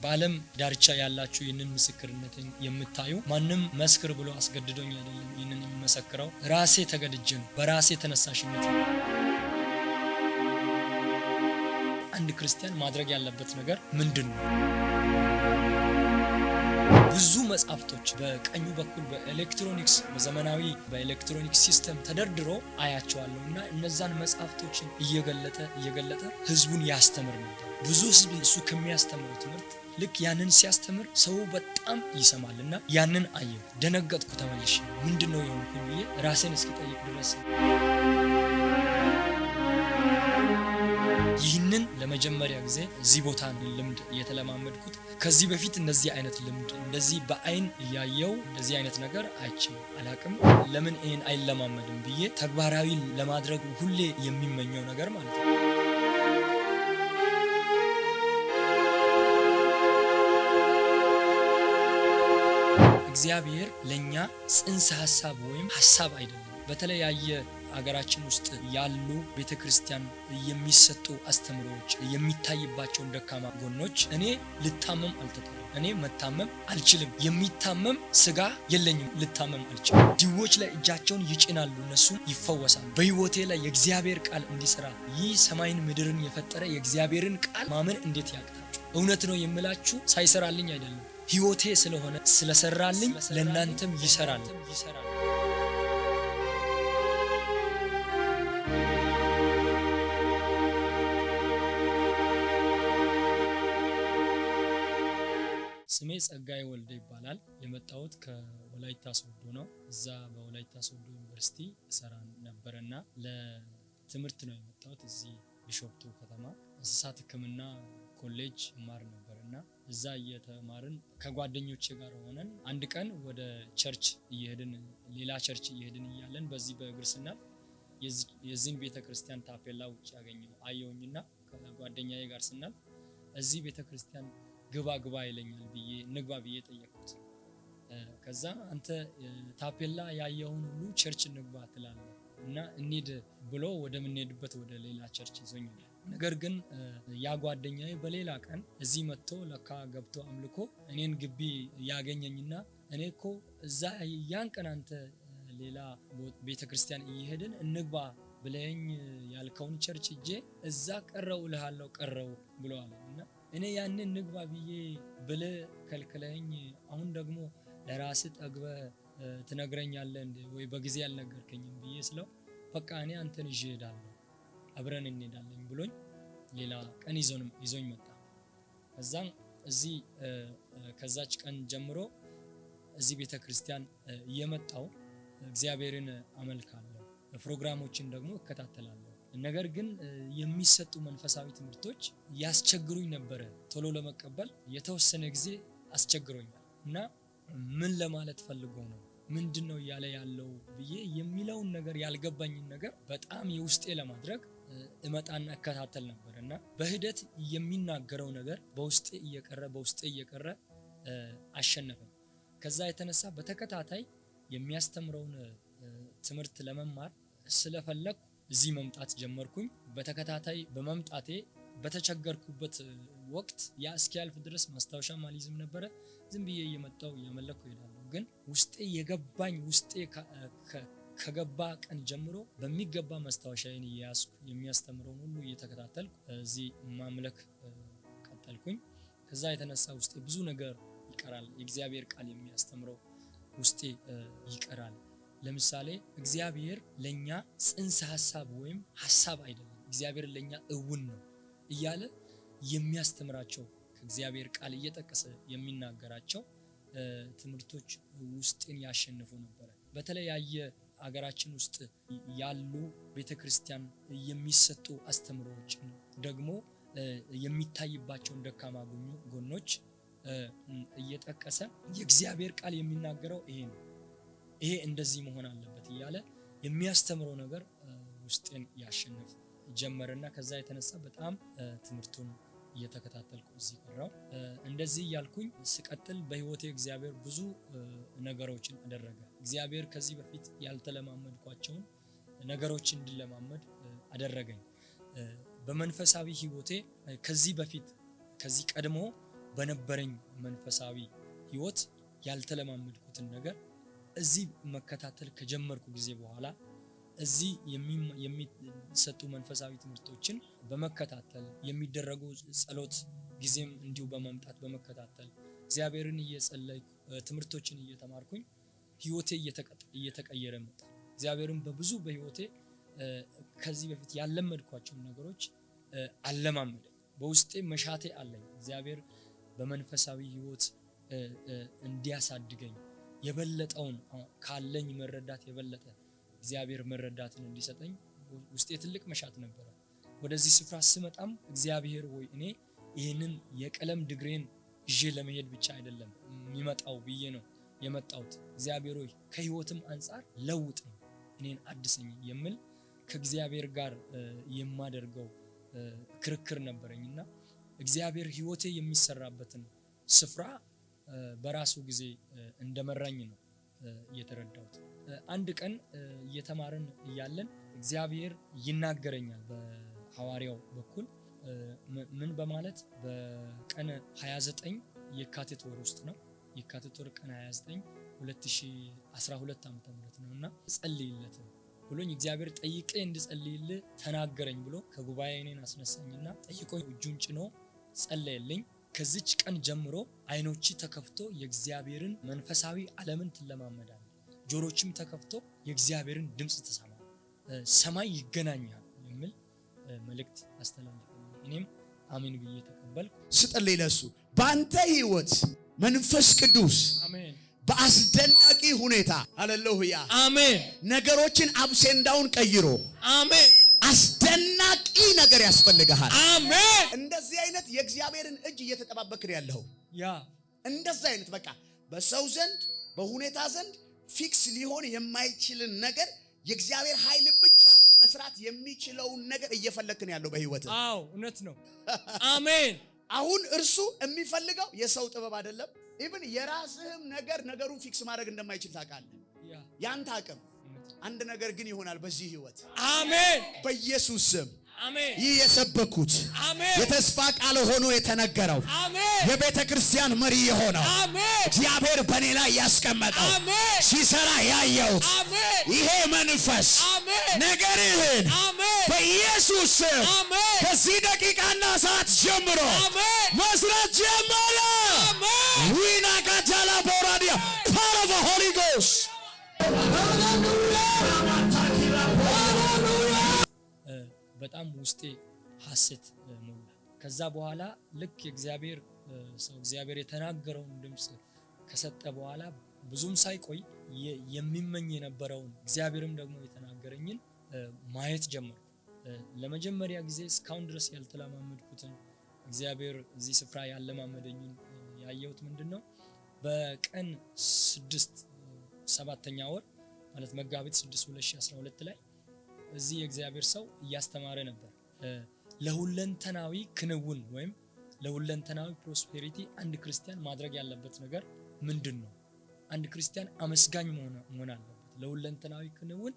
በዓለም ዳርቻ ያላችሁ ይህንን ምስክርነትን የምታዩ ማንም መስክር ብሎ አስገድዶኝ አይደለም ይህንን የሚመሰክረው ራሴ ተገድጄ ነው በራሴ ተነሳሽነት ነው። አንድ ክርስቲያን ማድረግ ያለበት ነገር ምንድነው? ብዙ መጻፍቶች በቀኙ በኩል በኤሌክትሮኒክስ በዘመናዊ በኤሌክትሮኒክስ ሲስተም ተደርድሮ አያቸዋለሁና እነዛን መጻፍቶችን እየገለጠ ህዝቡን ያስተምር ነበር። ብዙ ህዝብ እሱ ከሚያስተምረው ትምህርት ልክ ያንን ሲያስተምር ሰው በጣም ይሰማልና ያንን አየሁ፣ ደነገጥኩ። ተመልሼ ምንድነው የሆንኩኝ ብዬ ራሴን እስኪጠይቅ ድረስ ይህንን ለመጀመሪያ ጊዜ እዚህ ቦታ ልምድ የተለማመድኩት። ከዚህ በፊት እንደዚህ አይነት ልምድ እንደዚህ በአይን ያየው እንደዚህ አይነት ነገር አይቼ አላቅም። ለምን ይሄን አይለማመድም ብዬ ተግባራዊ ለማድረግ ሁሌ የሚመኘው ነገር ማለት ነው። እግዚአብሔር ለኛ ጽንሰ ሐሳብ ወይም ሐሳብ አይደለም። በተለያየ አገራችን ውስጥ ያሉ ቤተክርስቲያን የሚሰጡ አስተምሮች የሚታይባቸውን ደካማ ጎኖች እኔ ልታመም አልተጠራም። እኔ መታመም አልችልም። የሚታመም ስጋ የለኝም። ልታመም አልችልም። ድሆች ላይ እጃቸውን ይጭናሉ፣ እነሱ ይፈወሳሉ። በህይወቴ ላይ የእግዚአብሔር ቃል እንዲሰራ ይህ ሰማይን ምድርን የፈጠረ የእግዚአብሔርን ቃል ማመን እንዴት ያቅታችሁ? እውነት ነው የምላችሁ ሳይሰራልኝ አይደለም፣ ህይወቴ ስለሆነ ስለሰራልኝ ለእናንተም ይሰራል። ስሜ ጸጋዬ ወልደ ይባላል። የመጣሁት ከወላይታ ሶዶ ነው። እዛ በወላይታ ሶዶ ዩኒቨርሲቲ እሰራ ነበርና ለትምህርት ነው የመጣሁት። እዚህ ቢሾፍቱ ከተማ እንስሳት ህክምና ኮሌጅ ማር ነበርና እዛ እየተማርን ከጓደኞቼ ጋር ሆነን አንድ ቀን ወደ ቸርች እየሄድን ሌላ ቸርች እየሄድን እያለን በዚህ በእግር ስናልፍ የዚህን ቤተክርስቲያን ታፔላ ውጭ አየሁኝና ከጓደኛዬ ጋር ስናልፍ እዚህ ቤተክርስቲያን ግባ ይለኛል ብዬ ንግባ ብዬ ጠየቅኩት። ከዛ አንተ ታፔላ ያየውን ሁሉ ቸርች ንግባ ትላለህ እና እንሂድ ብሎ ወደምንሄድበት ወደ ሌላ ቸርች ይዞኛል። ነገር ግን ያ ጓደኛዬ በሌላ ቀን እዚህ መጥቶ ለካ ገብቶ አምልኮ እኔን ግቢ ያገኘኝና እኔ እኮ እዛ ያን ቀን አንተ ሌላ ቤተክርስቲያን እየሄድን እንግባ ብለኝ ያልከውን ቸርች እጄ እዛ ቀረው ብሎ አለና እኔ ያንን ንግባ ብዬ ብለ ከልክለኝ አሁን ደግሞ ለራስ ጠግበ ትነግረኛለህ እንዴ ወይ በጊዜ ያልነገርከኝም ብዬ ስለው በቃ እኔ አንተን ይዤ እሄዳለሁ አብረን እንሄዳለን ብሎኝ ሌላ ቀን ይዞኝ መጣ። ከዛም እዚህ ከዛች ቀን ጀምሮ እዚህ ቤተክርስቲያን እየመጣው እግዚአብሔርን አመልካለሁ፣ ፕሮግራሞችን ደግሞ እከታተላለሁ። ነገር ግን የሚሰጡ መንፈሳዊ ትምህርቶች ያስቸግሩኝ ነበር። ቶሎ ለመቀበል የተወሰነ ጊዜ አስቸግሮኛል እና ምን ለማለት ፈልጎ ነው ምንድነው እያለ ያለው ብዬ የሚለውን ነገር ያልገባኝን ነገር በጣም የውስጤ ለማድረግ እመጣና እከታተል ነበርና በሂደት የሚናገረው ነገር በውስጤ እየቀረ አሸነፈኝ። ከዛ የተነሳ በተከታታይ የሚያስተምረውን ትምህርት ለመማር ስለፈለኩ እዚህ መምጣት ጀመርኩኝ። በተከታታይ በመምጣቴ በተቸገርኩበት ወቅት ያ እስኪያልፍ ድረስ ማስታወሻ ማሊዝም ነበረ። ዝም ብዬ እየመጣው እያመለኩ እሄዳለሁ። ግን ውስጤ የገባኝ ውስጤ ከገባ ቀን ጀምሮ በሚገባ ማስታወሻዬን እያያዝኩ የሚያስተምረውን ሁሉ እየተከታተልኩ እዚህ ማምለክ ቀጠልኩኝ። ከዛ የተነሳ ውስጤ ብዙ ነገር ይቀራል። የእግዚአብሔር ቃል የሚያስተምረው ውስጤ ይቀራል። ለምሳሌ እግዚአብሔር ለኛ ጽንሰ ሐሳብ ወይም ሐሳብ አይደለም፣ እግዚአብሔር ለኛ እውን ነው እያለ የሚያስተምራቸው ከእግዚአብሔር ቃል እየጠቀሰ የሚናገራቸው ትምህርቶች ውስጤን ያሸንፉ ነበር። በተለያየ አገራችን ውስጥ ያሉ ቤተክርስቲያን የሚሰጡ አስተምሮች ደግሞ የሚታይባቸውን ደካማ ጎኖች እየጠቀሰ የእግዚአብሔር ቃል የሚናገረው ይሄ እንደዚህ መሆን አለበት እያለ የሚያስተምረው ነገር ውስጤን ያሸንፍ ጀመረና ከዛ የተነሳ በጣም ትምህርቱን እየተከታተልኩ እዚህ ቀረው። እንደዚህ ያልኩኝ ስቀጥል በህይወቴ እግዚአብሔር ብዙ ነገሮችን አደረገ። እግዚአብሔር ከዚህ በፊት ያልተለማመድኳቸውን ነገሮች እንድለማመድ አደረገኝ። በመንፈሳዊ ህይወቴ ከዚህ ቀድሞ በነበረኝ መንፈሳዊ ህይወት ያልተለማመድኩትን ነገር እዚህ መከታተል ከጀመርኩ ጊዜ በኋላ እዚህ የሚሰጡ መንፈሳዊ ትምህርቶችን በመከታተል የሚደረጉ ጸሎት ጊዜም እንዲሁ በመምጣት በመከታተል እግዚአብሔርን እየጸለይኩ ትምህርቶችን እየተማርኩኝ ህይወቴ እየተቀየረ መጣ። እግዚአብሔርን በብዙ በህይወቴ ከዚህ በፊት ያለመድኳቸውን ነገሮች አለማመደኝ። በውስጤ መሻቴ አለኝ እግዚአብሔር በመንፈሳዊ ህይወት እንዲያሳድገኝ የበለጠውን ካለኝ መረዳት የበለጠ እግዚአብሔር መረዳትን እንዲሰጠኝ ውስጤ ትልቅ መሻት ነበር። ወደዚህ ስፍራ ስመጣም እግዚአብሔር ሆይ እኔ ይህንን የቀለም ዲግሪን ይዤ ለመሄድ ብቻ አይደለም የሚመጣው ብዬ ነው የመጣሁት። እግዚአብሔር ሆይ ከህይወትም አንፃር ለውጠኝ፣ እኔን አድሰኝ የሚል ከእግዚአብሔር ጋር የማደርገው ክርክር ነበረኝና እግዚአብሔር ህይወቴ የሚሰራበትን ስፍራ በራሱ ጊዜ እንደመራኝ ነው የተረዳሁት። አንድ ቀን እየተማርን እያለን እግዚአብሔር ይናገረኛል በሐዋርያው በኩል ምን በማለት በቀን 29 የካቲት ወር ውስጥ ነው። የካቲት ወር ቀን 29 2012 ዓ.ም ነውና ጸልይለት ብሎኝ እግዚአብሔር ጠይቄ እንድጸልይልህ ተናገረኝ ብሎ ከጉባኤ እኔን አስነሳኝና ጠይቆኝ እጁን ጭኖ ጸለየልኝ። ከዚች ቀን ጀምሮ አይኖች ተከፍቶ የእግዚአብሔርን መንፈሳዊ ዓለምን ትለማመዳለህ፣ ጆሮችም ተከፍቶ የእግዚአብሔርን ድምጽ ትሰማለህ፣ ሰማይ ይገናኛል የሚል መልእክት አስተላልፈ። እኔም አሜን ብዬ ተቀበልኩ። ስጠልይ ለሱ ባንተ ህይወት መንፈስ ቅዱስ አሜን በአስደናቂ ሁኔታ ሃሌሉያ አሜን ነገሮችን አብሴንዳውን ቀይሮ አሜን አስደናቂ ነገር ያስፈልጋል። አሜን እንደዚህ አይነት የእግዚአብሔርን እጅ እየተጠባበክን ያለው ያ እንደዚህ አይነት በቃ በሰው ዘንድ በሁኔታ ዘንድ ፊክስ ሊሆን የማይችልን ነገር የእግዚአብሔር ኃይል ብቻ መስራት የሚችለውን ነገር እየፈለክን ያለው በህይወት። አዎ እውነት ነው። አሜን አሁን እርሱ የሚፈልገው የሰው ጥበብ አይደለም። ኢቭን የራስህም ነገሩን ፊክስ ማድረግ እንደማይችል ታውቃለህ። ያንተ አቅም አንድ ነገር ግን ይሆናል በዚህ ህይወት። አሜን በኢየሱስ ስም አሜን። ይህ የሰበኩት አሜን የተስፋ ቃል ሆኖ የተነገረው አሜን የቤተ ክርስቲያን መሪ የሆነው አሜን እግዚአብሔር በኔ ላይ ያስቀመጠው አሜን ሲሰራ ያየሁት አሜን ይሄ መንፈስ አሜን ነገርህን አሜን በኢየሱስ ስም አሜን ከዚህ ደቂቃና ሰዓት ጀምሮ አሜን መስራት ጀመረ። አሜን ዊና ካታላ ቦራዲያ ፓወር ኦፍ ዘ ሆሊ ጎስት በጣም ውስጤ ሐሴት ሞላ። ከዛ በኋላ ልክ የእግዚአብሔር ሰው እግዚአብሔር የተናገረውን ድምጽ ከሰጠ በኋላ ብዙም ሳይቆይ የሚመኝ የነበረውን እግዚአብሔርም ደግሞ የተናገረኝን ማየት ጀመርኩ። ለመጀመሪያ ጊዜ እስካሁን ድረስ ያልተለማመድኩትን እግዚአብሔር እዚህ ስፍራ ያለማመደኝን ያየሁት ምንድነው? በቀን 6 7ኛ ወር ማለት መጋቢት 6 2012 ላይ እዚህ የእግዚአብሔር ሰው እያስተማረ ነበር። ለሁለንተናዊ ክንውን ወይም ለሁለንተናዊ ፕሮስፔሪቲ አንድ ክርስቲያን ማድረግ ያለበት ነገር ምንድነው? አንድ ክርስቲያን አመስጋኝ መሆን አለበት፣ ለሁለንተናዊ ክንውን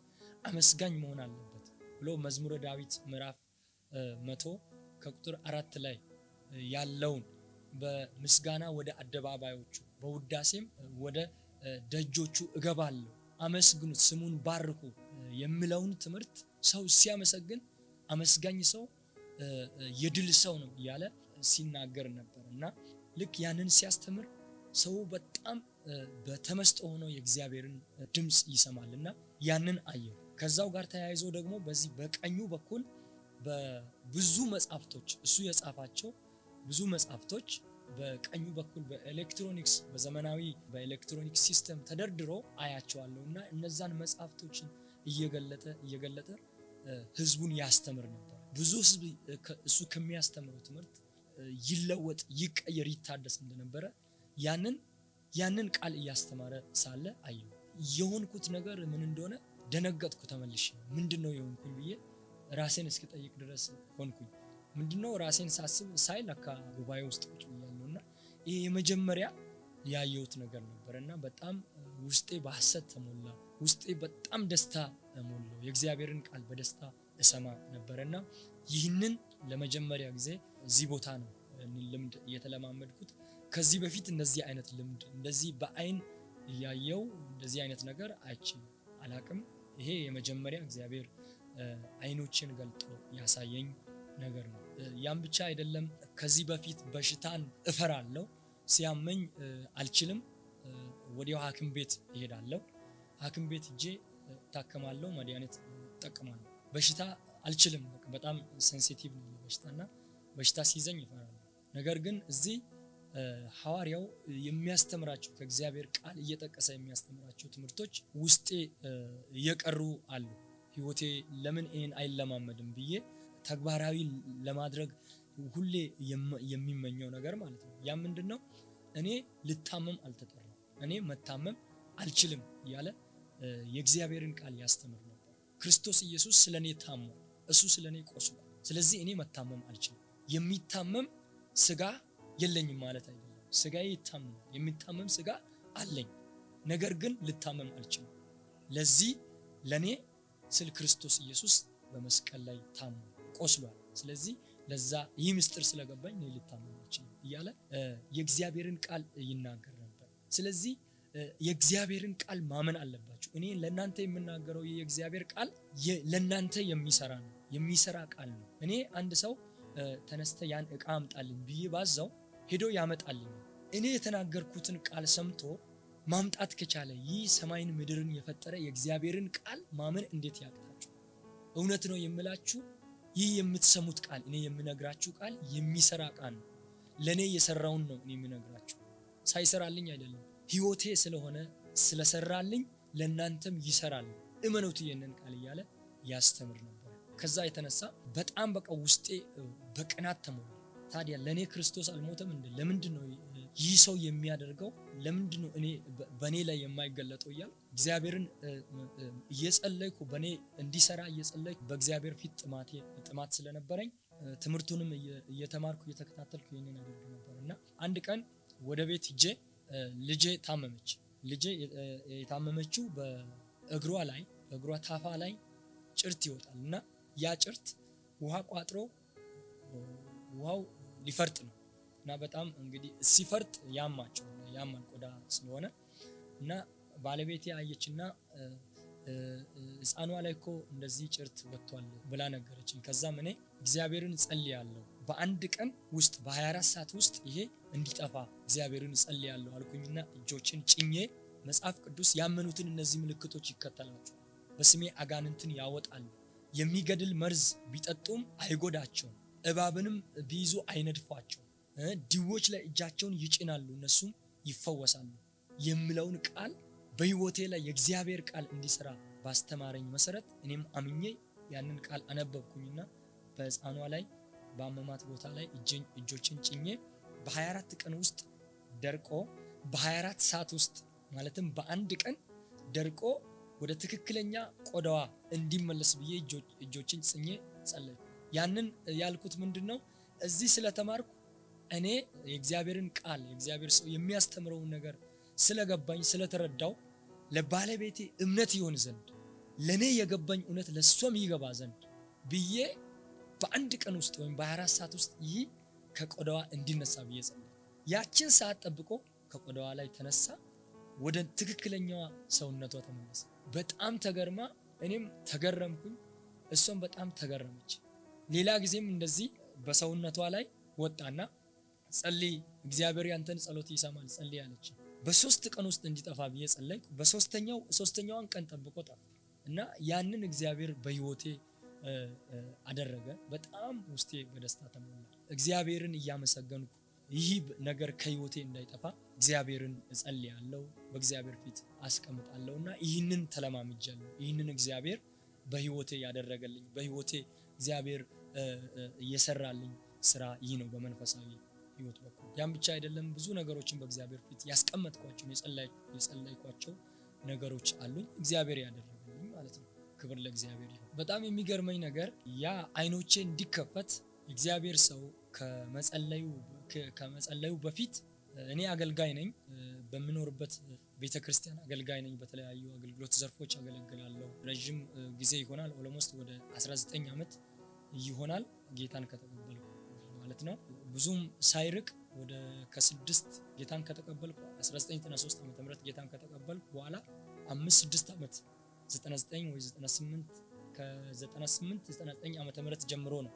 አመስጋኝ መሆን አለበት ብሎ መዝሙረ ዳዊት ምዕራፍ 100 ከቁጥር 4 ላይ ያለውን በምስጋና ወደ አደባባዮቹ በውዳሴም ወደ ደጆቹ እገባለሁ፣ አመስግኑት፣ ስሙን ባርኩ የሚለውን ትምህርት ሰው ሲያመሰግን አመስጋኝ ሰው የድል ሰው ነው እያለ ሲናገር ነበር። እና ልክ ያንን ሲያስተምር ሰው በጣም በተመስጦ ሆኖ የእግዚአብሔርን ድምጽ ይሰማልና ያንን አየው። ከዛው ጋር ተያይዞ ደግሞ በዚህ በቀኙ በኩል በብዙ መጻፍቶች እሱ የጻፋቸው ብዙ መጻፍቶች በቀኙ በኩል በኤሌክትሮኒክስ በዘመናዊ በኤሌክትሮኒክስ ሲስተም ተደርድሮ አያቸዋለሁና እነዛን መጻፍቶችን እየገለጠ ህዝቡን ያስተምር ነበር። ብዙ ህዝብ እሱ ከሚያስተምረው ትምህርት ይለወጥ፣ ይቀየር፣ ይታደስ እንደነበረ ያንን ቃል እያስተማረ ሳለ አየሁ። የሆንኩት ነገር ምን እንደሆነ ደነገጥኩ። ተመልሼ ምንድነው የሆንኩኝ ብዬ ራሴን እስክጠይቅ ድረስ ሆንኩኝ። ምንድነው ራሴን ሳስብ ሳይ ለካ ጉባኤ ውስጥ ቁጭ ብያለሁና ይሄ የመጀመሪያ ያየሁት ነገር ነበርና በጣም ውስጤ በሐሰት ተሞላ። ውስጤ በጣም ደስታ ሞላው። የእግዚአብሔርን ቃል በደስታ እሰማ ነበርና ይህንን ለመጀመሪያ ጊዜ እዚህ ቦታ ነው ልምድ እየተለማመድኩት። ከዚህ በፊት እንደዚህ አይነት ልምድ እንደዚህ በአይን ያየው እንደዚህ አይነት ነገር አይችልም አላቅም። ይሄ የመጀመሪያ እግዚአብሔር አይኖችን ገልጦ ያሳየኝ ነገር ነው። ያም ብቻ አይደለም። ከዚህ በፊት በሽታን እፈራለሁ፣ ሲያመኝ አልችልም፣ ወዲያው ሐኪም ቤት እሄዳለሁ። ሐኪም ቤት ሄጄ ታከማለሁ፣ መድኃኒት እጠቀማለሁ። በሽታ አልችልም፣ በጣም ሴንሲቲቭ ነው በሽታና በሽታ ሲይዘኝ እፈራለሁ። ነገር ግን እዚህ ሐዋርያው የሚያስተምራቸው ከእግዚአብሔር ቃል እየጠቀሰ የሚያስተምራቸው ትምህርቶች ውስጤ እየቀሩ አሉ። ህይወቴ ለምን ይሄን አይለማመድም ብዬ ተግባራዊ ለማድረግ ሁሌ የሚመኘው ነገር ማለት ነው። ያ ምንድነው? እኔ ልታመም አልተጠራም፣ እኔ መታመም አልችልም ያለ የእግዚአብሔርን ቃል ያስተምር ነበር። ክርስቶስ ኢየሱስ ስለኔ ታሟል፣ እሱ ስለኔ ቆስሏል። ስለዚህ እኔ መታመም አልችልም። የሚታመም ስጋ የለኝም ማለት አይደለም። ስጋዬ ይታመም፣ የሚታመም ስጋ አለኝ፣ ነገር ግን ልታመም አልችልም። ለዚህ ለኔ ስለ ክርስቶስ ኢየሱስ በመስቀል ላይ ታሟል፣ ቆስሏል። ስለዚህ ለዛ ይህ ምስጢር ስለገባኝ እኔ ልታመም አልችልም እያለ የእግዚአብሔርን ቃል ይናገር ነበር። ስለዚህ የእግዚአብሔርን ቃል ማመን አለባችሁ። እኔ ለእናንተ የምናገረው የእግዚአብሔር ቃል ለእናንተ የሚሰራ ነው፣ የሚሰራ ቃል ነው። እኔ አንድ ሰው ተነስተ ያን ዕቃ አምጣልኝ ብዬ ባዛው ሄዶ ያመጣልኝ። እኔ የተናገርኩትን ቃል ሰምቶ ማምጣት ከቻለ ይህ ሰማይን ምድርን የፈጠረ የእግዚአብሔርን ቃል ማመን እንዴት ያቅታችሁ? እውነት ነው የምላችሁ፣ ይህ የምትሰሙት ቃል እኔ የምነግራችሁ ቃል የሚሰራ ቃል ነው። ለኔ የሰራውን ነው እኔ የምነግራችሁ፣ ሳይሰራልኝ አይደለም። ህይወቴ ስለሆነ ስለሰራልኝ ለእናንተም ይሰራል፣ እመኑት ይሄንን ቃል እያለ ያስተምር ነበር። ከዛ የተነሳ በጣም በቃ ውስጤ በቅናት ተሞላ። ታዲያ ለኔ ክርስቶስ አልሞተም እንዴ? ለምንድነው ይህ ሰው የሚያደርገው? ለምንድነው እኔ በኔ ላይ የማይገለጠው? እያል እግዚአብሔርን እየጸለይኩ በኔ እንዲሰራ እየጸለይኩ በእግዚአብሔር ፊት ጥማት ስለነበረኝ ትምህርቱንም እየተማርኩ እየተከታተልኩ ይሄንን አደርግ ነበርና አንድ ቀን ወደ ቤት ሄጄ ልጄ ታመመች። ልጄ የታመመችው በእግሯ ታፋ ላይ ጭርት ይወጣልና ያ ጭርት ውሃ ቋጥሮ ውሃው ሊፈርጥ ነው እና በጣም እንግዲህ ሲፈርጥ ያማል ቆዳ ስለሆነ እና ባለቤቴ አየችና ሕፃኗ ላይ እኮ እንደዚህ ጭርት ወጥቷል ብላ ነገረችኝ። ከዛም እኔ እግዚአብሔርን ጸልያለሁ በአንድ ቀን ውስጥ በ24 ሰዓት ውስጥ ይሄ እንዲጠፋ እግዚአብሔርን ጸልያለሁ አልኩኝና እጆችን ጭኜ መጽሐፍ ቅዱስ ያመኑትን እነዚህ ምልክቶች ይከተላቸዋል፣ በስሜ አጋንንትን ያወጣሉ፣ የሚገድል መርዝ ቢጠጡም አይጎዳቸውም፣ እባብንም ቢይዙ አይነድፏቸውም፣ ድውዮች ላይ እጃቸውን ይጭናሉ እነሱም ይፈወሳሉ የሚለውን ቃል በህይወቴ ላይ የእግዚአብሔር ቃል እንዲሰራ ባስተማረኝ መሰረት እኔም አምኜ ያንን ቃል አነበብኩኝና በሕፃኗ ላይ በአመማት ቦታ ላይ እጆችን ጭኜ በ24 ቀን ውስጥ ደርቆ በ24 ሰዓት ውስጥ ማለትም በአንድ ቀን ደርቆ ወደ ትክክለኛ ቆዳዋ እንዲመለስ ብዬ እጆችን ጽኜ ጸለይኩ። ያንን ያልኩት ምንድነው? እዚህ ስለተማርኩ እኔ የእግዚአብሔርን ቃል የእግዚአብሔር ሰው የሚያስተምረውን ነገር ስለገባኝ ስለተረዳው ለባለቤቴ እምነት ይሆን ዘንድ ለኔ የገባኝ እውነት ለሷም ይገባ ዘንድ ብዬ በአንድ ቀን ውስጥ ወይም በ24 ሰዓት ውስጥ ይህ ከቆዳዋ እንዲነሳ ብዬ ጸለይኩ። ያችን ሰዓት ጠብቆ ከቆዳዋ ላይ ተነሳ፣ ወደ ትክክለኛዋ ሰውነቷ ተመለሰ። በጣም ተገርማ እኔም ተገረምኩኝ፣ እሷም በጣም ተገረመች። ሌላ ጊዜም እንደዚህ በሰውነቷ ላይ ወጣና ጸልይ፣ እግዚአብሔር ያንተን ጸሎት ይሰማል ጸልይ አለች። በ3 ቀን ውስጥ እንዲጠፋ ብዬ ጸለይኩ። ሶስተኛዋን ቀን ጠብቆ ጠፋ እና ያንን እግዚአብሔር በህይወቴ አደረገ። በጣም ውስጤ በደስታ ተሞላ። እግዚአብሔርን እያመሰገንኩ ይህ ነገር ከህይወቴ እንዳይጠፋ እግዚአብሔርን እጸልያለሁ፣ በእግዚአብሔር ፊት አስቀምጣለሁና ይህንን ተለማምጃለሁ። ይህንን እግዚአብሔር በህይወቴ ያደረገልኝ በህይወቴ እግዚአብሔር እየሰራልኝ ስራ ይህ ነው በመንፈሳዊ ህይወት በኩል። ያም ብቻ አይደለም፣ ብዙ ነገሮችን በእግዚአብሔር ፊት ያስቀመጥኳቸው የጸለይኳቸው ነገሮች አሉኝ፣ እግዚአብሔር ያደረገልኝ ማለት ነው። ክብር ለእግዚአብሔር ይሁን። በጣም የሚገርመኝ ነገር ያ አይኖቼ እንዲከፈት እግዚአብሔር ሰው ከመጸለዩ በፊት እኔ አገልጋይ ነኝ፣ በምኖርበት ቤተክርስቲያን አገልጋይ ነኝ። በተለያዩ አገልግሎት ዘርፎች አገለግላለሁ። ረጅም ጊዜ ይሆናል፣ ኦልሞስት ወደ 19 ዓመት ይሆናል ጌታን ከተቀበልኩ ማለት ነው። ብዙም ሳይርቅ ወደ ከ6 ጌታን ከተቀበልኩ 1993 ዓ.ም ጌታን ከተቀበልኩ በኋላ 5-6 ዓመት 99 ወይ 98 ከ98 99 ዓመተ ምህረት ጀምሮ ነው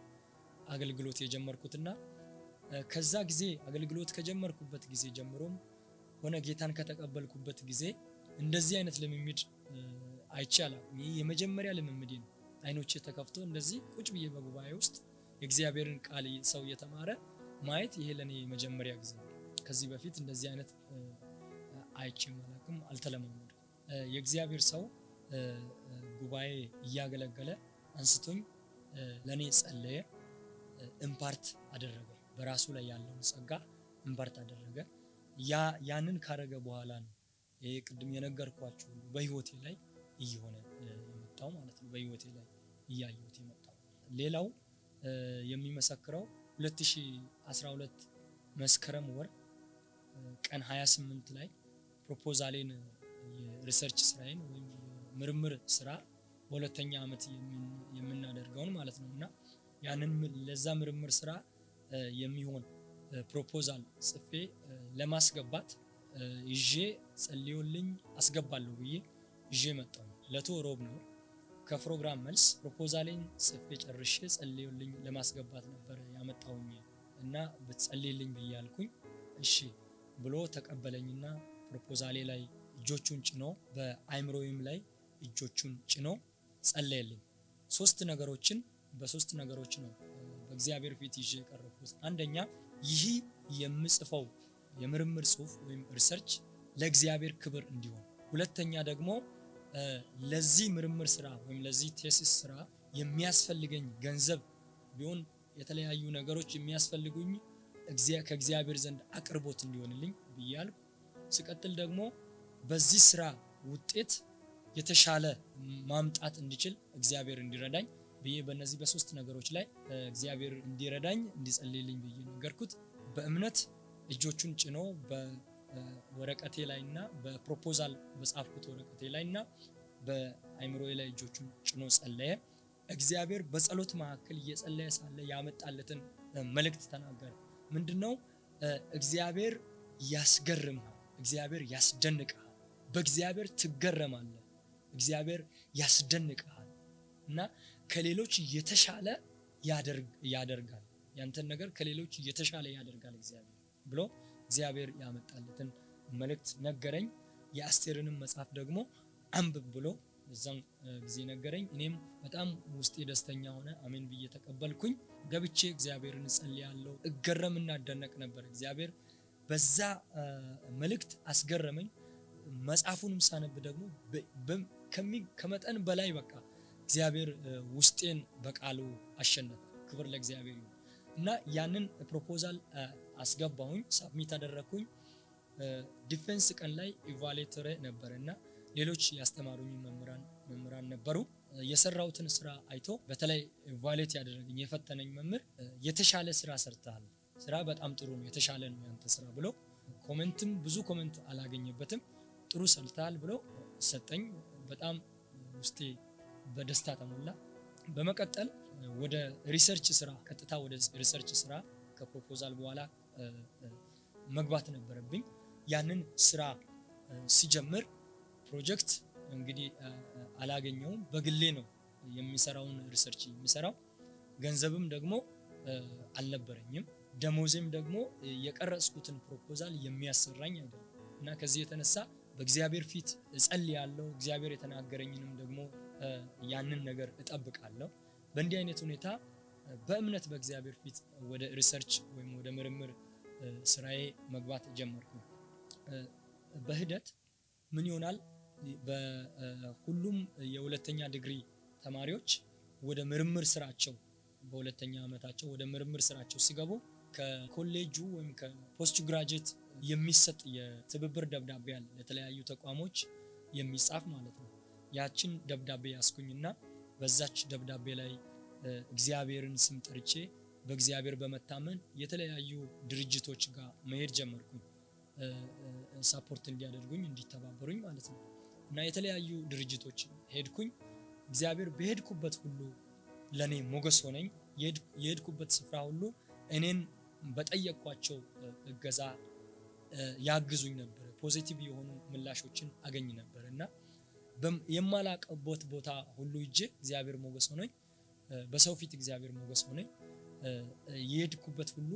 አገልግሎት የጀመርኩትና ከዛ ጊዜ አገልግሎት ከጀመርኩበት ጊዜ ጀምሮም ሆነ ጌታን ከተቀበልኩበት ጊዜ እንደዚህ አይነት ልምምድ አይቻልም። ይሄ የመጀመሪያ ልምምዴ ነው። አይኖቼ ተከፍቶ እንደዚህ ቁጭ ብዬ በጉባኤ ውስጥ የእግዚአብሔርን ቃል ሰው እየተማረ ማየት ይሄ ለኔ የመጀመሪያ ጊዜ ነው። ከዚህ በፊት እንደዚህ አይነት አይቼም አላውቅም፣ አልተለማመድኩም። የእግዚአብሔር ሰው ጉባኤ እያገለገለ አንስቶኝ ለኔ ጸለየ፣ ኢምፓርት አደረገ። በራሱ ላይ ያለውን ጸጋ ኢምፓርት አደረገ። ያንን ካረገ በኋላ ነው ይሄ ቅድም የነገርኳችሁ በህይወቴ ላይ እየሆነ የመጣው ማለት ነው። በህይወቴ ላይ እያየሁት የመጣው ሌላው የሚመሰክረው 2012 መስከረም ወር ቀን 28 ላይ ፕሮፖዛሌን የሪሰርች ስራዬን ወይም ምርምር ስራ በሁለተኛ ዓመት የምናደርገውን ማለት ነውና ያንን ለዛ ምርምር ስራ የሚሆን ፕሮፖዛል ጽፌ ለማስገባት ይዤ ጸልዮልኝ አስገባለሁ ብዬ ይዤ መጣሁ። ለቶ ሮብ ነው። ከፕሮግራም መልስ ፕሮፖዛሌን ጽፌ ጨርሼ ጸልዮልኝ ለማስገባት ነበር ያመጣሁኝ እና በጸልይልኝ ብዬ አልኩኝ። እሺ ብሎ ተቀበለኝና ፕሮፖዛሌ ላይ እጆቹን ጭኖ በአይምሮዬም ላይ እጆቹን ጭኖ ጸለየልኝ። በሶስት ነገሮች ነው በእግዚአብሔር ፊት ይዤ የቀረብኩት። አንደኛ ይህ የምጽፈው የምርምር ጽሁፍ ወይም ሪሰርች ለእግዚአብሔር ክብር እንዲሆን፣ ሁለተኛ ደግሞ ለዚህ ምርምር ስራ ወይም ለዚህ ቴሲስ ስራ የሚያስፈልገኝ ገንዘብ ቢሆን የተለያዩ ነገሮች የሚያስፈልጉኝ ከእግዚአብሔር ዘንድ አቅርቦት እንዲሆንልኝ ብያለሁ። ሲቀጥል ደግሞ በዚህ ስራ ውጤት የተሻለ ማምጣት እንዲችል እግዚአብሔር እንዲረዳኝ ብዬ በእነዚህ በሶስት ነገሮች ላይ እግዚአብሔር እንዲረዳኝ እንዲጸልይልኝ ብዬ ነገርኩት። በእምነት እጆቹን ጭኖ በወረቀቴ ላይና በፕሮፖዛል በጻፍኩት ወረቀቴ ላይና በአይምሮዬ ላይ እጆቹን ጭኖ ጸለየ። እግዚአብሔር በጸሎት መካከል እየጸለየ ሳለ ያመጣለትን መልእክት ተናገረ። ምንድነው? እግዚአብሔር ያስገርምሃል፣ እግዚአብሔር ያስደንቅሃል፣ በእግዚአብሔር ትገረማለህ፣ እግዚአብሔር ያስደንቅሃል እና ከሌሎች የተሻለ ያደርጋል፣ ያንተን ነገር ከሌሎች የተሻለ ያደርጋል እግዚአብሔር ብሎ እግዚአብሔር ያመጣለትን መልእክት ነገረኝ። የአስቴርንም መጽሐፍ ደግሞ አንብብ ብሎ በዛን ጊዜ ነገረኝ። እኔም በጣም ውስጤ ደስተኛ ሆነ። አሜን ብዬ ተቀበልኩኝ። ገብቼ እግዚአብሔርን ጸልያለሁ። እገረምና እደነቅ ነበር። እግዚአብሔር በዛ መልእክት አስገረመኝ። መጽሐፉንም ሳነብ ደግሞ ከመጠን በላይ በቃ እግዚአብሔር ውስጤን በቃሉ አሸነፈ። ክብር ለእግዚአብሔር ይሁን እና ያንን ፕሮፖዛል አስገባሁኝ፣ ሳብሚት አደረኩኝ። ዲፌንስ ቀን ላይ ኢቫሉዌተር ነበርና ሌሎች ያስተማሩኝ መምህራን ነበሩ። የሰራሁትን ስራ አይቶ በተለይ ኢቫሉዌት ያደረገኝ የፈተነኝ መምህር የተሻለ ስራ ሰርተሃል፣ ስራ በጣም ጥሩ ነው፣ የተሻለ ነው ያንተ ስራ ብሎ ብዙ ኮሜንት አላገኘበትም። ጥሩ ሰርተሃል ብሎ ሰጠኝ። በጣም ውስጤ በደስታ ተሞላ። በመቀጠል ወደ ሪሰርች ስራ ቀጥታ ወደ ሪሰርች ስራ ከፕሮፖዛል በኋላ መግባት ነበረብኝ። ያንን ስራ ሲጀምር ፕሮጀክት እንግዲህ አላገኘውም። በግሌ ነው የሚሰራውን ሪሰርች የሚሰራው። ገንዘብም ደግሞ አልነበረኝም። ደሞዜም ደግሞ የቀረጽኩትን ፕሮፖዛል የሚያሰራኝ አይደለም እና ከዚህ የተነሳ በእግዚአብሔር ፊት እጸልያለሁ። እግዚአብሔር የተናገረኝንም ደግሞ ያንን ነገር እጠብቃለሁ። በእንዲህ አይነት ሁኔታ በእምነት በእግዚአብሔር ፊት ወደ ሪሰርች ወይም ወደ ምርምር ስራዬ መግባት ጀመርኩ። በሂደት ምን ይሆናል? በሁሉም የሁለተኛ ዲግሪ ተማሪዎች ወደ ምርምር ስራቸው በሁለተኛ ዓመታቸው ወደ ምርምር ስራቸው ሲገቡ ከኮሌጁ ወይም ከፖስት ግራጁዌት የሚሰጥ የትብብር ደብዳቤ አለ፣ ለተለያዩ ተቋሞች የሚጻፍ ማለት ነው። ያችን ደብዳቤ ያስኩኝና በዛች ደብዳቤ ላይ እግዚአብሔርን ስም ጠርቼ በእግዚአብሔር በመታመን የተለያዩ ድርጅቶች ጋር መሄድ ጀመርኩኝ፣ ሳፖርት እንዲያደርጉኝ እንዲተባበሩኝ ማለት ነው። እና የተለያዩ ድርጅቶች ሄድኩኝ። እግዚአብሔር በሄድኩበት ሁሉ ለኔ ሞገስ ሆነኝ። የሄድኩበት ስፍራ ሁሉ እኔን በጠየኳቸው እገዛ ያግዙኝ ነበር። ፖዚቲቭ የሆኑ ምላሾችን አገኝ ነበር እና የማላቀበት ቦታ ሁሉ እጄ እግዚአብሔር ሞገስ ሆነኝ፣ በሰው ፊት እግዚአብሔር ሞገስ ሆነኝ። የሄድኩበት ሁሉ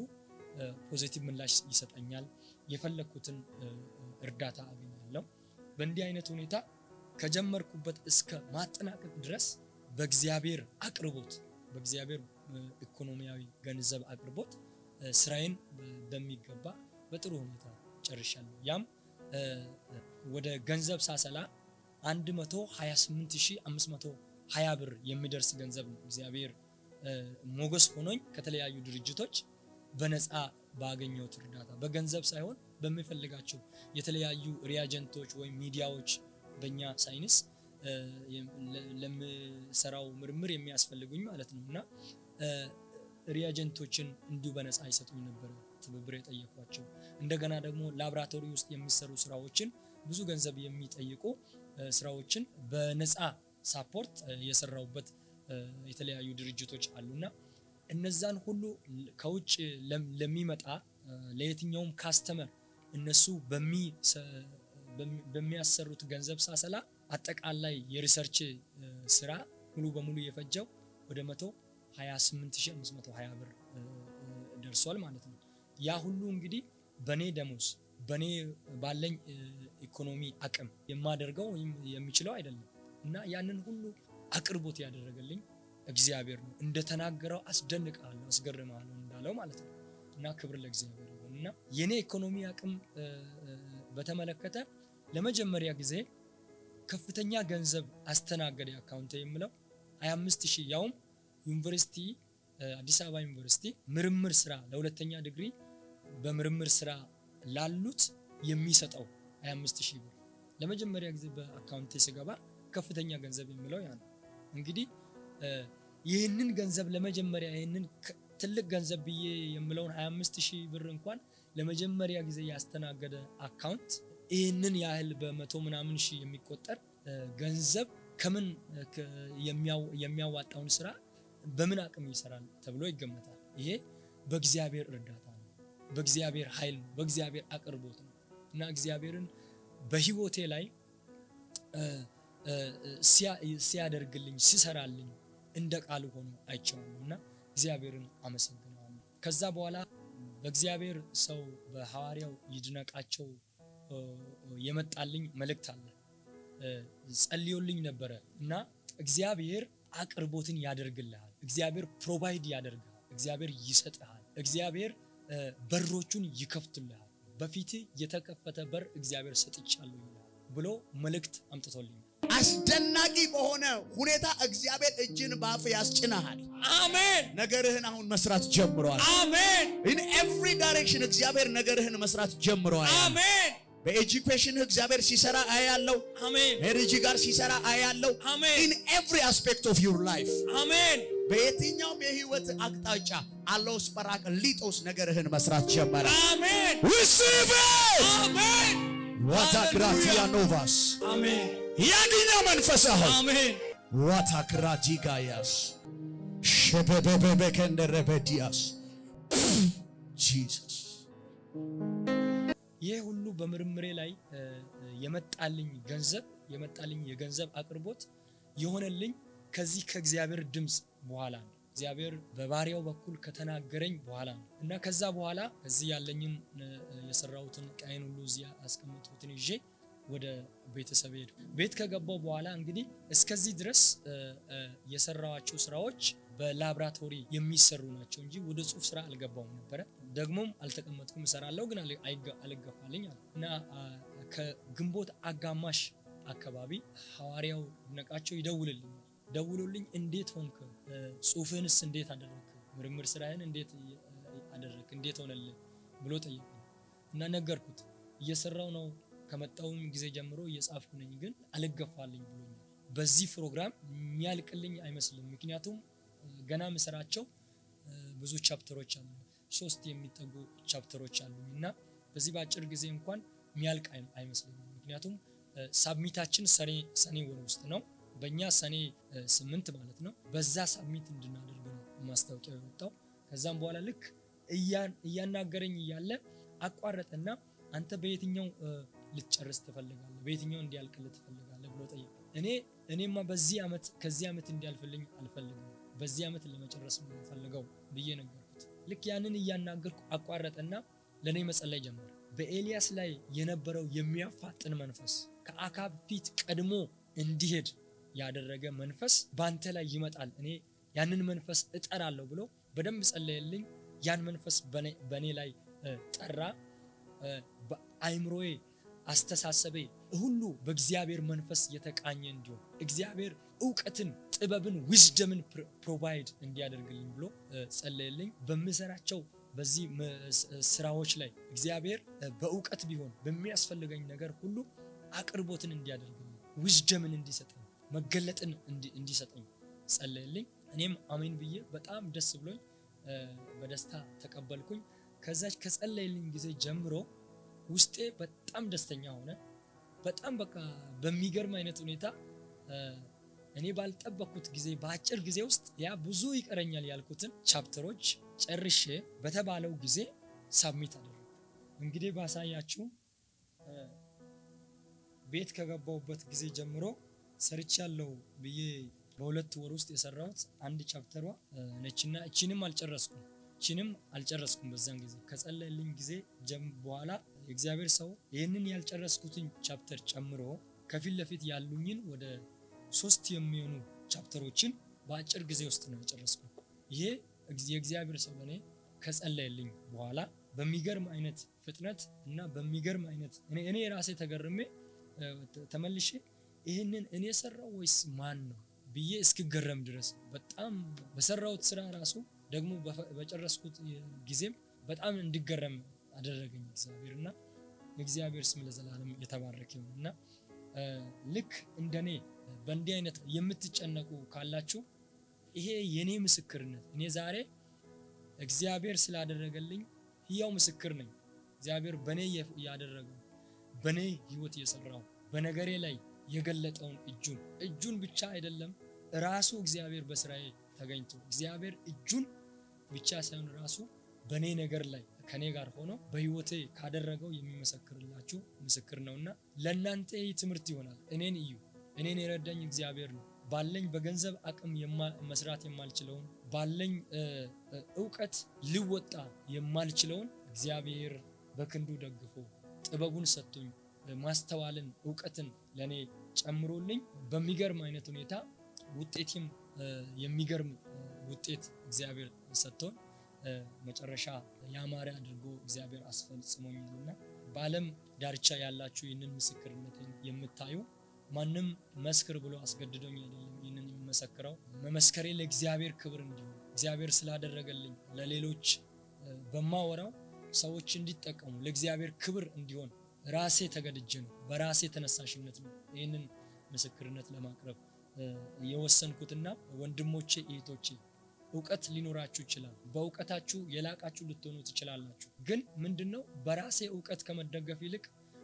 ፖዚቲቭ ምላሽ ይሰጠኛል፣ የፈለኩትን እርዳታ አገኛለሁ። በእንዲህ አይነት ሁኔታ ከጀመርኩበት እስከ ማጠናቀቅ ድረስ በእግዚአብሔር አቅርቦት፣ በእግዚአብሔር ኢኮኖሚያዊ ገንዘብ አቅርቦት ስራዬን በሚገባ በጥሩ ሁኔታ ጨርሻለሁ። ያም ወደ ገንዘብ ሳሰላ 128520 ብር የሚደርስ ገንዘብ ነው። እግዚአብሔር ሞገስ ሆኖኝ ከተለያዩ ድርጅቶች በነፃ ባገኘሁት እርዳታ፣ በገንዘብ ሳይሆን በሚፈልጋቸው የተለያዩ ሪያጀንቶች ወይም ሚዲያዎች በእኛ ሳይንስ ለምሰራው ምርምር የሚያስፈልጉኝ ማለት ነው እና ሪያጀንቶችን እንዲሁ በነፃ ይሰጡኝ ነበር ትብብር የጠየኳቸው። እንደገና ደግሞ ላብራቶሪ ውስጥ የሚሰሩ ስራዎችን ብዙ ገንዘብ የሚጠይቁ ስራዎችን በነፃ ሳፖርት የሰራውበት የተለያዩ ድርጅቶች አሉና እነዛን ሁሉ ከውጭ ለሚመጣ ለየትኛውም ካስተመር እነሱ በሚያሰሩት ገንዘብ ሳሰላ አጠቃላይ የሪሰርች ስራ ሙሉ በሙሉ የፈጀው ወደ 128520 ብር ደርሷል ማለት ነው። ያ ሁሉ እንግዲህ በኔ ደሞዝ በኔ ባለኝ ኢኮኖሚ አቅም የማደርገው ወይም የሚችለው አይደለም እና ያንን ሁሉ አቅርቦት ያደረገልኝ እግዚአብሔር ነው። እንደተናገረው አስደንቃለሁ፣ አስገርማለሁ እንዳለው ማለት ነው እና ክብር ለእግዚአብሔር ይሁን። እና የኔ ኢኮኖሚ አቅም በተመለከተ ለመጀመሪያ ጊዜ ከፍተኛ ገንዘብ አስተናገደ አካውንት የምለው 25000 ያውም ዩኒቨርሲቲ አዲስ አበባ ዩኒቨርሲቲ ምርምር ስራ ለሁለተኛ ዲግሪ በምርምር ስራ ላሉት የሚሰጠው 25000 ብር ለመጀመሪያ ጊዜ በአካውንቴ ሲገባ ከፍተኛ ገንዘብ የምለው ያ ነው። እንግዲህ ይህንን ገንዘብ ለመጀመሪያ ይህንን ትልቅ ገንዘብ ብዬ የምለውን 25000 ብር እንኳን ለመጀመሪያ ጊዜ ያስተናገደ አካውንት ይህንን ያህል በመቶ ምናምን ሺህ የሚቆጠር ገንዘብ ከምን የሚያዋጣውን ስራ በምን አቅም ይሰራል ተብሎ ይገመታል። ይሄ በእግዚአብሔር እርዳታ ነው፣ በእግዚአብሔር ኃይል ነው፣ በእግዚአብሔር አቅርቦት ነው እና እግዚአብሔርን በህይወቴ ላይ ሲያደርግልኝ ሲሰራልኝ እንደ ቃሉ ሆኖ አይቼዋለሁ እና እግዚአብሔርን አመሰግናለሁ። ከዛ በኋላ በእግዚአብሔር ሰው በሐዋርያው ይድነቃቸው የመጣልኝ መልእክት አለ። ጸልዮልኝ ነበረ እና እግዚአብሔር አቅርቦትን ያደርግልሃል፣ እግዚአብሔር ፕሮቫይድ ያደርግሃል፣ እግዚአብሔር ይሰጥሃል፣ እግዚአብሔር በሮቹን ይከፍትልሃል፣ በፊት የተከፈተ በር እግዚአብሔር ሰጥቻለሁ ብሎ መልእክት አምጥቶልኝ አስደናቂ በሆነ ሁኔታ እግዚአብሔር እጅን ባፍ ያስጭናሃል። አሜን። ነገርህን አሁን መስራት ጀምሯል። አሜን። in every direction እግዚአብሔር ነገርህን መስራት ጀምሯል። አሜን። በኤጁኬሽንህ እግዚአብሔር ሲሰራ አያለው። አሜን። ሜሪጅ ጋር ሲሰራ አያለው። አሜን። in every aspect of your life አሜን። በየትኛውም የህይወት አቅጣጫ አሎስ ጰራቅሊጦስ ነገርህን መስራት ጀመረ። አሜን። receive it አሜን። ዋታክራቲያ ኖቫስ አሜን። ያዲና መንፈሳሁ አሜን። ዋታክራቲጋያስ ሸበበበከንደረበዲያስ ጂሰስ። ይህ ሁሉ በምርምሬ ላይ የመጣልኝ የገንዘብ አቅርቦት የሆነልኝ ከዚህ ከእግዚአብሔር ድምጽ በኋላ ነው። እግዚአብሔር በባሪያው በኩል ከተናገረኝ በኋላ ነው እና ከዛ በኋላ እዚህ ያለኝን የሰራሁትን ቃይን ሁሉ እዚህ አስቀምጥኩትን ይዤ ወደ ቤተሰብ ሄድኩ። ቤት ከገባው በኋላ እንግዲህ እስከዚህ ድረስ የሰራዋቸው ስራዎች በላብራቶሪ የሚሰሩ ናቸው እንጂ ወደ ጽሁፍ ስራ አልገባውም ነበረ። ደግሞም አልተቀመጥኩም፣ እሰራለሁ ግን አልገፋልኝ እና ከግንቦት አጋማሽ አካባቢ ሐዋርያው ይድነቃቸው ደውሎልኝ እንዴት ሆንክ? ጽሁፍህንስ እንዴት አደረክ? ምርምር ስራህን እንዴት አደረክ? እንዴት ሆነልህ ብሎ ጠየቀኝ እና ነገርኩት። እየሰራው ነው፣ ከመጣውም ጊዜ ጀምሮ እየጻፍኩ ነኝ፣ ግን አልገፋልኝ ብሎኛል። በዚህ ፕሮግራም የሚያልቅልኝ አይመስልም፣ ምክንያቱም ገና ምሰራቸው ብዙ ቻፕተሮች አሉ፣ 3 የሚጠጉ ቻፕተሮች አሉኝ እና በዚህ በአጭር ጊዜ እንኳን የሚያልቅ አይመስልም። ምክንያቱም ሳብሚታችን ሰኔ ወር ውስጥ ነው፣ በእኛ ሰኔ 8 ማለት ነው። በዛ ሳብሚት እንድናደርግ ነው ማስታወቂያው የወጣው። ከዛም በኋላ ልክ እያናገረኝ እያለ አቋረጠና አንተ በየትኛው ልትጨርስ ትፈልጋለህ? በየትኛው እንዲያልቅልህ ትፈልጋለህ ብሎ ጠየቀ። እኔማ ከዚህ ዓመት እንዲያልፍልኝ አልፈልግም፣ በዚህ ዓመት ለመጨረስ ነው የምፈልገው ብዬ ነገርኩት። ልክ ያንን እያናገርኩ አቋረጠና ለኔ መጸለይ ጀመረ። በኤልያስ ላይ የነበረው የሚያፋጥን መንፈስ ከአካብ ፊት ቀድሞ እንዲሄድ ያደረገ መንፈስ ባንተ ላይ ይመጣል፣ እኔ ያንን መንፈስ እጠራለሁ ብሎ በደንብ ጸለየልኝ። ያን መንፈስ በኔ ላይ ጠራ። በአይምሮዬ አስተሳሰቤ ሁሉ በእግዚአብሔር መንፈስ የተቃኘ እንዲሆን እግዚአብሔር እውቀትን፣ ጥበብን፣ ዊዝደምን ፕሮቫይድ እንዲያደርግልኝ ብሎ ጸለየልኝ። በምሰራቸው በዚህ ስራዎች ላይ እግዚአብሔር በእውቀት ቢሆን በሚያስፈልገኝ ነገር ሁሉ አቅርቦትን እንዲያደርግልኝ፣ ዊዝደምን እንዲሰጠኝ፣ መገለጥን እንዲሰጠኝ ጸለየልኝ። እኔም አሜን ብዬ በጣም ደስ ብሎኝ በደስታ ተቀበልኩኝ። ከዛች ከጸለየልኝ ጊዜ ጀምሮ ውስጤ በጣም ደስተኛ ሆነ። በጣም በቃ በሚገርም አይነት ሁኔታ እኔ ባልጠበቅኩት ጊዜ በአጭር ጊዜ ውስጥ ያ ብዙ ይቀረኛል ያልኩትን ቻፕተሮች ጨርሼ በተባለው ጊዜ ሳብሚት አደረኩ። እንግዲህ ባሳያችሁ ቤት ከገባሁበት ጊዜ ጀምሮ ሰርቻለሁ ብዬ በሁለት ወር ውስጥ የሰራሁት አንድ ቻፕተሯ ነችና እቺንም አልጨረስኩም። በዛን ጊዜ ከጸለየልኝ ጊዜ በኋላ የእግዚአብሔር ሰው ይህንን ያልጨረስኩትን ቻፕተር ጨምሮ ከፊት ለፊት ያሉኝን ወደ 3 የሚሆኑ ቻፕተሮችን በአጭር ጊዜ ውስጥ ነው የጨረስኩት። ይሄ የእግዚአብሔር ሰው ለኔ ከጸለየልኝ በኋላ በሚገርም አይነት ፍጥነት እና በሚገርም አይነት እኔ ራሴ ተገርሜ ተመልሼ ይህንን እኔ ሰራው ወይስ ማን ነው ብዬ እስክገረም ድረስ በጣም በሰራውት ስራ ራሱ ደግሞ በጨረስኩት ጊዜም በጣም እንድገረም አደረገኝ እግዚአብሔርና የእግዚአብሔር ስም ለዘላለም የተባረከ ይሁንና ልክ እንደኔ በእንዲህ አይነት የምትጨነቁ ካላችሁ ይሄ የኔ ምስክርነት፣ እኔ ዛሬ እግዚአብሔር ስላደረገልኝ ሕያው ምስክር ነኝ። እግዚአብሔር በኔ ያደረገው በኔ ህይወት የሰራው በነገሬ ላይ የገለጠውን እጁን ብቻ አይደለም ራሱ እግዚአብሔር በስራዬ ተገኝቶ እግዚአብሔር እጁን ብቻ ሳይሆን ራሱ በኔ ነገር ላይ ከኔ ጋር ሆኖ በህይወቴ ካደረገው የሚመሰክርላችሁ ምስክር ነውና ለእናንተ ይህ ትምህርት ይሆናል። እኔን የረዳኝ እግዚአብሔር ነው። ባለኝ በገንዘብ አቅም መስራት የማልችለውን ባለኝ እውቀት ልወጣ የማልችለውን እግዚአብሔር በክንዱ ደግፎ ጥበቡን ሰጥቶኝ ማስተዋልን እውቀትን ለኔ ጨምሮልኝ በሚገርም አይነት ሁኔታ ውጤቴም የሚገርም ውጤት እግዚአብሔር ሰጥቶን መጨረሻ ያማረ አድርጎ እግዚአብሔር አስፈጽሞኛልና በዓለም ዳርቻ ያላችሁ ይህንን ምስክርነትን የምታዩ ማንም መስክር ብሎ አስገድዶኝ አይደለም ይህንን የምመሰክረው። መመስከሬ ለእግዚአብሔር ክብር እንዲሆን እግዚአብሔር ስላደረገልኝ ለሌሎች በማወራው ሰዎች እንዲጠቀሙ ለእግዚአብሔር ክብር እንዲሆን ራሴ ተገድጄ ነው፣ በራሴ ተነሳሽነት ነው ይህንን ምስክርነት ለማቅረብ የወሰንኩትና ወንድሞቼ እህቶቼ እውቀት ሊኖራችሁ ይችላል። በእውቀታችሁ የላቃችሁ ልትሆኑ ትችላላችሁ። ግን ምንድነው በራሴ እውቀት ከመደገፍ ይልቅ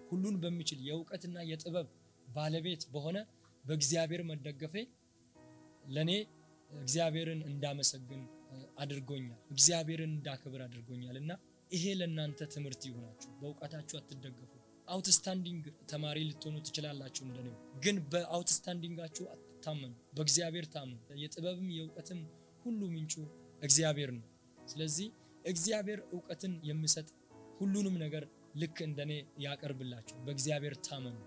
ሁሉን በሚችል የእውቀትና የጥበብ ባለቤት በሆነ በእግዚአብሔር መደገፌ ለኔ እግዚአብሔርን እንዳመሰግን አድርጎኛል፣ እግዚአብሔርን እንዳከብር አድርጎኛልና ይሄ ለእናንተ ትምህርት ይሆናችሁ። በእውቀታችሁ አትደገፉ። አውትስታንዲንግ ተማሪ ልትሆኑ ትችላላችሁ እንደኔው፣ ግን በአውትስታንዲንጋችሁ አትታመኑ፣ በእግዚአብሔር ታመኑ። የጥበብም የእውቀትም ሁሉ ምንጩ እግዚአብሔር ነው። ስለዚህ እግዚአብሔር እውቀትን የሚሰጥ ሁሉንም ነገር ልክ እንደኔ ያቀርብላችሁ። በእግዚአብሔር ታመኑ።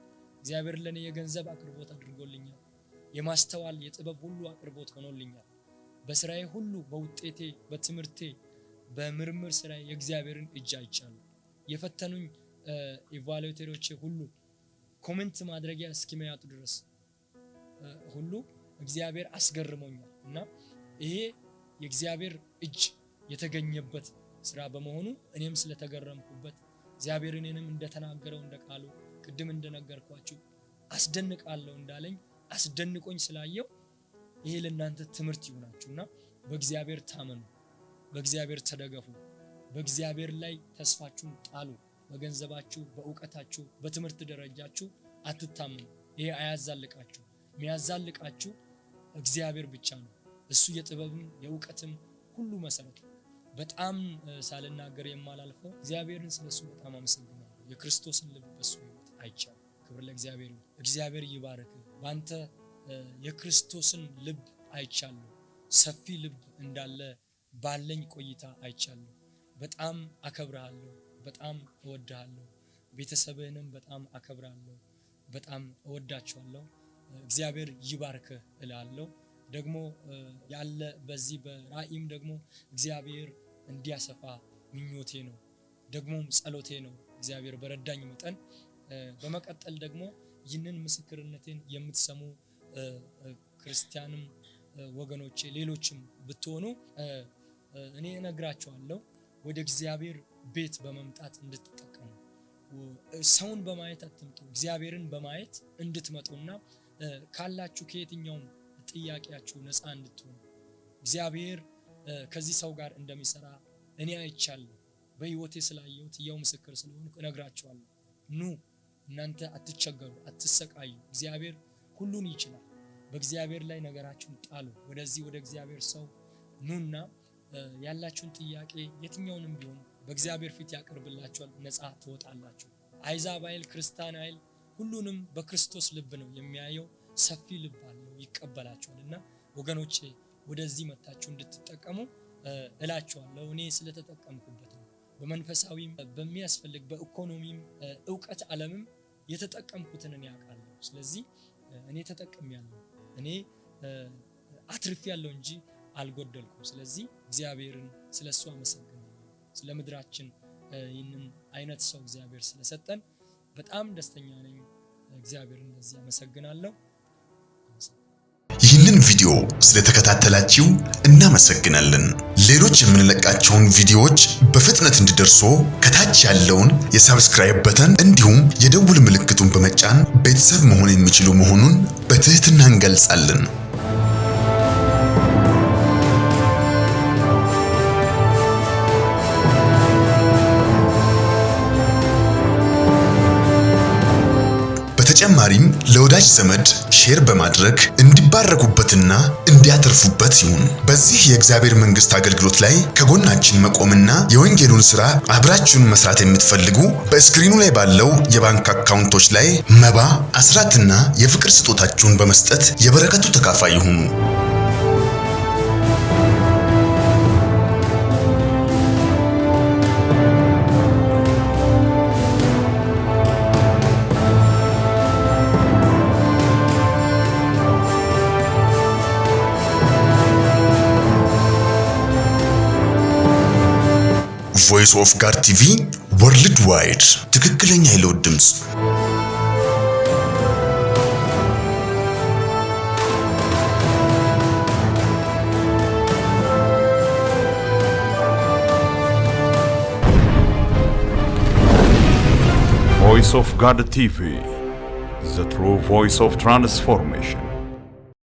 እግዚአብሔር ለኔ የገንዘብ አቅርቦት አድርጎልኛል። የማስተዋል የጥበብ ሁሉ አቅርቦት ሆኖልኛል። በስራዬ ሁሉ በውጤቴ በትምህርቴ በምርምር ስራዬ የእግዚአብሔርን እጅ አይቻለሁ። የፈተኑኝ ኢቫሉዌተሮቼ ሁሉ ኮሜንት ማድረጊያ እስኪመያጡ ድረስ ሁሉ እግዚአብሔር አስገርሞኛል እና ይሄ የእግዚአብሔር እጅ የተገኘበት ስራ በመሆኑ እኔም ስለተገረምኩበት እግዚአብሔር እኔንም እንደተናገረው እንደቃሉ ቅድም እንደነገርኳችሁ አስደንቃለሁ እንዳለኝ አስደንቆኝ ስላየው ይሄ ለእናንተ ትምህርት ይሆናችሁና በእግዚአብሔር ታመኑ፣ በእግዚአብሔር ተደገፉ፣ በእግዚአብሔር ላይ ተስፋችሁን ጣሉ። በገንዘባችሁ፣ በእውቀታችሁ፣ በትምህርት ደረጃችሁ አትታመኑ። ይሄ አያዛልቃችሁ። የሚያዛልቃችሁ እግዚአብሔር ብቻ ነው። እሱ የጥበብም የእውቀትም ሁሉ መሰረት። በጣም ሳልናገር የማላልፈው እግዚአብሔርን ስለሱ በጣም አመሰግናለሁ። የክርስቶስን ልብ በሱ ህይወት አይቻለሁ። ክብር ለእግዚአብሔር ይሁን። እግዚአብሔር ይባረክ። ባንተ የክርስቶስን ልብ አይቻለሁ። ሰፊ ልብ እንዳለ ባለኝ ቆይታ አይቻለሁ። በጣም አከብርሃለሁ፣ በጣም እወድሃለሁ። ቤተሰብህንም በጣም አከብራለሁ፣ በጣም እወዳቸዋለሁ። እግዚአብሔር ይባርክ እላለሁ። ደግሞ ያለ በዚህ በራእይም ደግሞ እግዚአብሔር እንዲያሰፋ ምኞቴ ነው፣ ደግሞም ጸሎቴ ነው እግዚአብሔር በረዳኝ መጠን። በመቀጠል ደግሞ ይህንን ምስክርነቴን የምትሰሙ ክርስቲያንም ወገኖቼ ሌሎችም ብትሆኑ እኔ እነግራቸዋለሁ ወደ እግዚአብሔር ቤት በመምጣት እንድትጠቀሙ። ሰውን በማየት አትምጡ፣ እግዚአብሔርን በማየት እንድትመጡና ካላችሁ ከየትኛውም ጥያቄያችሁ ነፃ እንድትሆኑ እግዚአብሔር ከዚህ ሰው ጋር እንደሚሰራ እኔ አይቻለሁ። በህይወቴ ስላየሁት ያው ምስክር ስለሆንኩ እነግራቸዋለሁ። ኑ እናንተ አትቸገሩ፣ አትሰቃዩ። እግዚአብሔር ሁሉን ይችላል። በእግዚአብሔር ላይ ነገራችሁን ጣሉ። ወደዚህ ወደ እግዚአብሔር ሰው ኑና ያላችሁን ጥያቄ የትኛውንም ቢሆን በእግዚአብሔር ፊት ያቀርብላችኋል። ነፃ ትወጣላችሁ። አይዛብ አይል ክርስቲያን አይል ሁሉንም በክርስቶስ ልብ ነው የሚያየው። ሰፊ ልብ አለው፣ ይቀበላችኋልና ወገኖቼ ወደዚህ መጣችሁ እንድትጠቀሙ እላችኋለሁ። እኔ ስለተጠቀምኩበት ነው። በመንፈሳዊም በሚያስፈልግ በኢኮኖሚም ዕውቀት ዓለምም የተጠቀምኩትን እኔ አውቃለሁ። ስለዚህ እኔ ተጠቅሜያለሁ፣ እኔ አትርፌያለሁ እንጂ አልጎደልኩም። ስለዚህ እግዚአብሔርን ስለሱ አመሰግናለሁ። ስለ ምድራችን ይህንን አይነት ሰው እግዚአብሔር ስለሰጠን በጣም ደስተኛ ነኝ። እግዚአብሔርን ለዚህ አመሰግናለሁ። ይህንን ቪዲዮ ስለተከታተላችሁ እናመሰግናለን። ሌሎች የምንለቃቸውን ቪዲዮዎች በፍጥነት እንዲደርሱ ከታች ያለውን የሰብስክራይብ በተን እንዲሁም የደውል ምልክቱን በመጫን ቤተሰብ መሆን የሚችሉ መሆኑን በትህትና እንገልጻለን። በተጨማሪም ለወዳጅ ዘመድ ሼር በማድረግ እንዲባረኩበትና እንዲያተርፉበት ይሁን። በዚህ የእግዚአብሔር መንግስት አገልግሎት ላይ ከጎናችን መቆምና የወንጌሉን ሥራ አብራችሁን መስራት የምትፈልጉ በስክሪኑ ላይ ባለው የባንክ አካውንቶች ላይ መባ፣ አስራትና የፍቅር ስጦታችሁን በመስጠት የበረከቱ ተካፋይ ይሁኑ። ቮይስ ኦፍ ጋድ ቲቪ ወርልድ ዋይድ ትክክለኛ የለውጥ ድምጽ። Voice of God TV, the true voice of transformation.